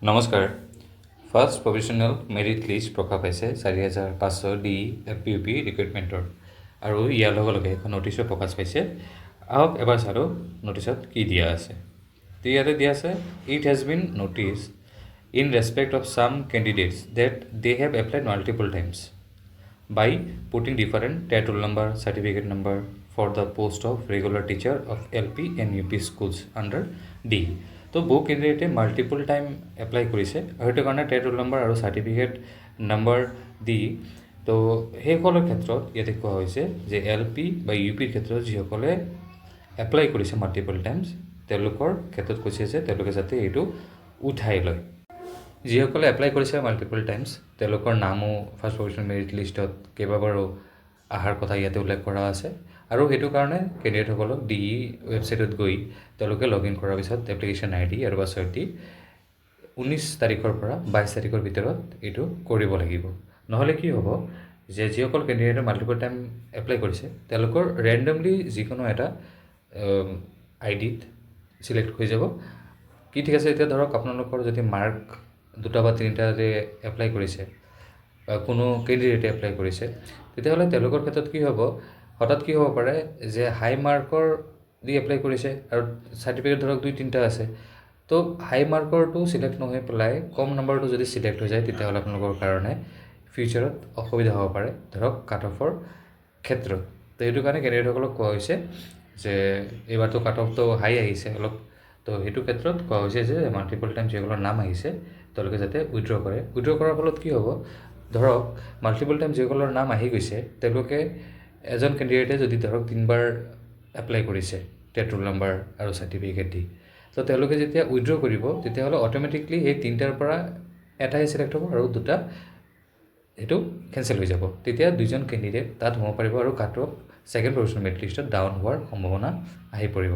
নমস্কাৰ। First provisional merit list প্ৰকাশ পাইছে 4,500 ডি FPUP ৰিক্ৰুইটমেণ্টৰ আৰু ইয়াৰ লগে লগে এখন নটিছো প্ৰকাশ পাইছে। আহক এবাৰ চালোঁ নটিছত কি দিয়া আছে। তো ইয়াতে দিয়া আছে it has been noticed in respect of some candidates that they have applied multiple times by putting different TET roll number, certificate number for the post of regular teacher of LP and UP schools under D. তো বহু কেণ্ডিডেটে multiple time apply কৰিছে আৰু সেইটো কাৰণে TET roll number আৰু certificate number দি তো সেইসকলৰ ক্ষেত্ৰত ইয়াতে কোৱা হৈছে যে LP বা UPৰ ক্ষেত্ৰত যিসকলে এপ্লাই কৰিছে মাল্টিপল টাইমছ তেওঁলোকৰ ক্ষেত্ৰত কৈছে যে তেওঁলোকে যাতে এইটো উঠাই লয়। যিসকলে এপ্লাই কৰিছে মাল্টিপল টাইমছ তেওঁলোকৰ নামো ফাৰ্ষ্ট প্ৰভিজনেল মেৰিট লিষ্টত কেইবাবাৰো অহাৰ কথা ইয়াতে উল্লেখ কৰা আছে আৰু সেইটো কাৰণে কেণ্ডিডেটসকলক DE ৱেবছাইটত গৈ তেওঁলোকে লগ ইন কৰাৰ পিছত এপ্লিকেশ্যন ID আৰু পাছৱৰ্ড দি 19 তাৰিখৰ পৰা 22 তাৰিখৰ ভিতৰত এইটো কৰিব লাগিব। নহ'লে কি হ'ব যে যিসকল কেণ্ডিডেটে মাল্টিপল টাইম এপ্লাই কৰিছে তেওঁলোকৰ ৰেণ্ডমলি যিকোনো এটা IDত চিলেক্ট হৈ যাব। কি ঠিক আছে, এতিয়া ধৰক আপোনালোকৰ যদি মাৰ্ক 2টা বা 3টাৰে এপ্লাই কৰিছে বা কোনো কেণ্ডিডেটে এপ্লাই কৰিছে তেতিয়াহ'লে তেওঁলোকৰ ক্ষেত্ৰত কি হ'ব, হঠাৎ কি হ'ব পাৰে যে হাই মাৰ্কৰ দি এপ্লাই কৰিছে আৰু চাৰ্টিফিকেট ধৰক 2-3টা আছে, তো হাই মাৰ্কৰটো চিলেক্ট নহৈ পেলাই কম নম্বৰটো যদি চিলেক্ট হৈ যায় তেতিয়াহ'লে আপোনালোকৰ কাৰণে ফিউচাৰত অসুবিধা হ'ব পাৰে ধৰক কাট অফৰ ক্ষেত্ৰত। তো সেইটো কাৰণে কেণ্ডিডেটসকলক কোৱা হৈছে যে এইবাৰতো কাট অফটো হাই আহিছে অলপ, তো সেইটো ক্ষেত্ৰত কোৱা হৈছে যে মাল্টিপল টাইম যিসকলৰ নাম আহিছে তেওঁলোকে যাতে উইথড্ৰ কৰে। উইথড্ৰ কৰাৰ ফলত কি হ'ব, ধৰক মাল্টিপল টাইম যিসকলৰ নাম আহি গৈছে তেওঁলোকে এজন কেণ্ডিডেটে যদি ধৰক 3বাৰ এপ্লাই কৰিছে টেট ৰোল নম্বৰ আৰু চাৰ্টিফিকেট দি, তো তেওঁলোকে যেতিয়া উইথড্ৰ কৰিব তেতিয়াহ'লে অট'মেটিকলি এই 3টাৰ পৰা এটাই চিলেক্ট হ'ব আৰু 2টা সেইটো কেঞ্চেল হৈ যাব। তেতিয়া 2জন কেণ্ডিডেট তাত হ'ব পাৰিব আৰু cut off second provisional merit লিষ্টত ডাউন হোৱাৰ সম্ভাৱনা আহি পৰিব।